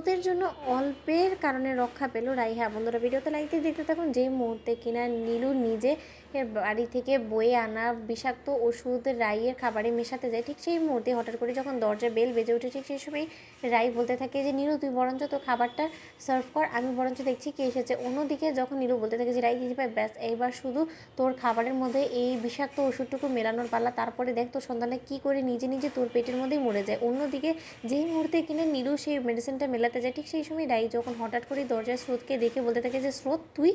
স্রোতের জন্য অল্পের কারণে রক্ষা পেল রাই। হ্যাঁ বন্ধুরা, ভিডিওতে লাইক দিয়ে দেখতে থাকুন। যেই মুহূর্তে কিনা নীলু নিজে বাড়ি থেকে বয়ে আনা বিষাক্ত ওষুধ রাইয়ের খাবারে মেশাতে যায়, ঠিক সেই মুহূর্তে হঠাৎ করে যখন দরজা বেল বেজে ওঠে, ঠিক সেই সময় রাই বলতে থাকে যে নীলু তুই বরঞ্চ তোর খাবারটা সার্ভ কর, আমি বরঞ্চ দেখছি কে এসেছে। অন্যদিকে যখন নীলু বলতে থাকে যে রাই দিদিভাই ব্যাস এইবার শুধু তোর খাবারের মধ্যে এই বিষাক্ত ওষুধটুকু মেলানোর পালা, তারপরে দেখ তোর সন্তানটা কী করে নিজে নিজে তোর পেটের মধ্যেই মরে যায়। অন্যদিকে যেই মুহূর্তে কিনে নীলু সেই মেডিসিনটা মেলাতে যায়, ঠিক সেই সময় রাই যখন হঠাৎ করে দরজায় স্রোতকে দেখে বলতে থাকে যে স্রোত তুই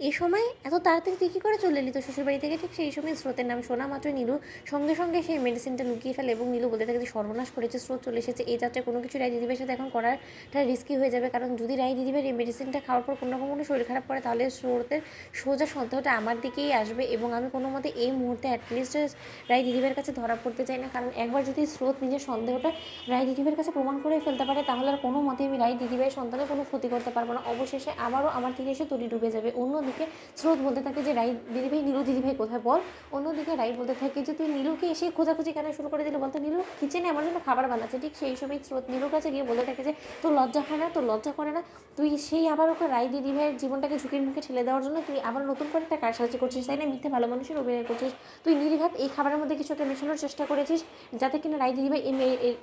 এই সময় এত তাড়াতাড়ি তুই কী করে চলে এলি তোর শ্বশুরবাড়ি থেকে। ঠিক সেই সময় স্রোতের নাম শোনা মাত্র নীলু সঙ্গে সঙ্গে সেই মেডিসিনটা লুকিয়ে ফেলে এবং নীলু বলতে থাকে যে সর্বনাশ করেছে, স্রোত চলে এসেছে, এই যাত্রায় কোনো কিছু রাই দিদিভাইয়ের সাথে এখন করাটা রিস্কি হয়ে যাবে, কারণ যদি রাই দিদিভাইয়ের এই মেডিসিনটা খাওয়ার পর কোনো রকম কোনো শরীর খারাপ করে তাহলে স্রোতের সোজা সন্দেহটা আমার দিকেই আসবে এবং আমি কোনো মতে এই মুহূর্তে অ্যাটলিস্ট রাই দিদিভাইয়ের কাছে ধরা পড়তে চাই না, কারণ একবার যদি স্রোত নিজের সন্দেহটা রাই দিদিভাইয়ের কাছে প্রমাণ করে ফেলতে পারে তাহলে আর কোনো মতে আমি রাই দিদিভাইয়ের সন্তানের কোনো ক্ষতি করতে পারবো না, অবশেষে আবারও আমার থেকে এসে তলি ডুবে যাবে। অন্যদিকে স্রোত বলতে থাকে যে রাই দিদিভাই নীলু দিদিভাই কোথায় বল। অন্যদিকে রাই বলতে থাকে যে তুই নীলুকে এসে খোঁজাখুঁজি কেন শুরু করে দিল বলতো, নীলু কিচেনে আমার জন্য খাবার বানাচ্ছে। ঠিক সেই সময় স্রোত নীলুর কাছে গিয়ে বলতে থাকে যে তোর লজ্জা হয় না, তোর লজ্জা করে না, তুই সেই আবার ওকে রাই দিদিভাইয়ের জীবনটাকে ঝুঁকির মুখে ঠেলে দেওয়ার জন্য তুই আবার নতুন করে একটা কারসাজি করছিস, তাই না, মিথ্যে ভালো মানুষের অভিনয় করছিস। তুই নির্ঘাত এই খাবারের মধ্যে কিছু একটা মেশানোর চেষ্টা করেছিস যাতে কিনা রাই দিদিভাই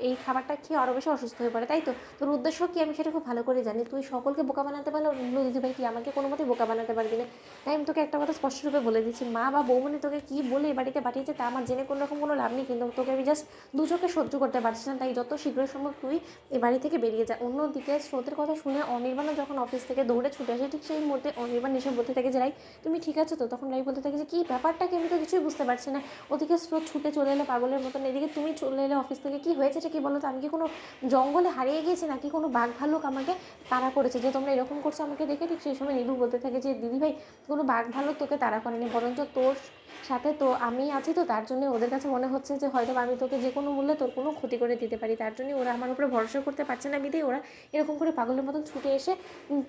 এই খাবারটা খেয়ে আরও বেশি অসুস্থ হয়ে পড়ে, তাই তো তোর উদ্দেশ্য কি আমি সেটা খুব ভালো করে জানি। তুই সকলকে বোকা বানাতে পারলে নীলু দিদিভাই কি আমাকে কোনো মতেই বোকা বানাতে পারবি না। তাই আমি তোকে একটা কথা স্পষ্টরূপে বলে দিচ্ছি, মা বা বৌমনি তোকে কী বলে এ বাড়িতে পাঠিয়েছে তা আমার জেনে কোনো রকম কোনো লাভ নেই, কিন্তু তোকে আমি জাস্ট দু চোখে সহ্য করতে পারছি না, তাই যত শীঘ্র সম্ভব তুই এ বাড়ি থেকে বেরিয়ে যা। অন্যদিকে স্রোতের কথা শুনে অনির্বাণও যখন অফিস থেকে দৌড়ে ছুটে আসে, ঠিক সেই মুহূর্তে অনির্বাণ এসে বলতে থাকে যে রাই তুমি ঠিক আছে তো। তখন রাই বলতে থাকে যে কী ব্যাপারটা কি, আমি তো কিছুই বুঝতে পারছি না। ওদিকে স্রোত ছুটে চলে এলো পাগলের মতন, এদিকে তুমি চলে এলে অফিস থেকে, কী হয়েছেটা কি বলো তো, আমি কি কোনো জঙ্গলে হারিয়ে গিয়েছি নাকি কোনো বাঘ ভাল্লুক আমাকে তাড়া করেছে যে তোমরা এরকম করছো আমাকে দেখে। ঠিক সেই সময় নীলু বলতে থাকে যে দিদিভাই কোনো বাঘ ভাল্লুক তোকে তাড়া করেনি, বরঞ্চ তোর সাথে তো আমি আছি, তো তার জন্য ওদের কাছে মনে হচ্ছে যে হয়তো আমি তোকে যে কোনো মূল্যে তোর কোনো ক্ষতি করে দিতে পারি, তার জন্যই ওরা আমার উপরে ভরসা করতে পারছে না বিধেই ওরা এরকম করে পাগলের মতন ছুটে এসে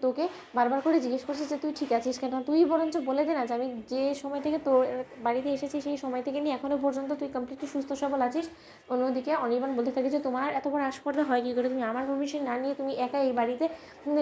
তোকে বারবার করে জিজ্ঞেস করছে যে তুই ঠিক আছিস কেন। তুই বরঞ্চ বলে দে না যে আমি যে সময় থেকে তোর বাড়িতে এসেছি সেই সময় থেকে নিয়ে এখনও পর্যন্ত তুই কমপ্লিটলি সুস্থ সবল আছিস। অন্যদিকে অনির্বাণ বলতে থাকে যে তোমার এত বড় আস্পর্ধা হয় কী করে, তুমি আমার পারমিশন না নিয়ে তুমি একা এই বাড়িতে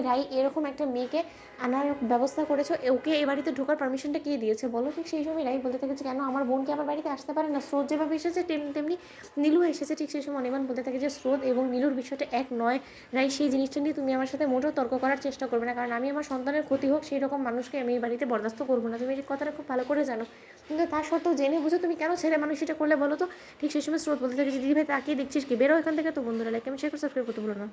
রাই এরকম একটা মেয়েকে আনার ব্যবস্থা করেছো, ওকে এই বাড়িতে ঢোকার পারমিশনটা কে দিয়েছে বলো। ঠিক সেই সময় রাই বলতে থাকে যে কেন আমার বোনকে আমার বাড়িতে আসতে পারে না, স্রোত যেভাবে এসেছে তেমনি নীলু এসেছে। ঠিক সেই সময় অনির্বাণ বলতে থাকে যে স্রোত এবং নীলুর বিষয়টা এক নয় রাই, সেই জিনিসটা নিয়ে তুমি আমার সাথে মোটেও তর্ক করার চেষ্টা করবে না, কারণ আমি আমার সন্তানের ক্ষতি হোক সেই রকম মানুষকে আমি এই বাড়িতে বরদাস্ত করবো না, তুমি এই কথাটা খুব ভালো করে জানো, কিন্তু তা সত্ত্বেও জেনে বুঝো তুমি কেন ছেলে মানুষ এটা করলে বলো তো। ঠিক সেই সময় স্রোত বলতে থাকে যে দিদি ভাই তাকিয়ে দেখছিস কি, বেরো এখান থেকে। তো বন্ধুরা লাইক আমি শেয়ার করে সাবস্ক্রাইব করতে ভুলো না।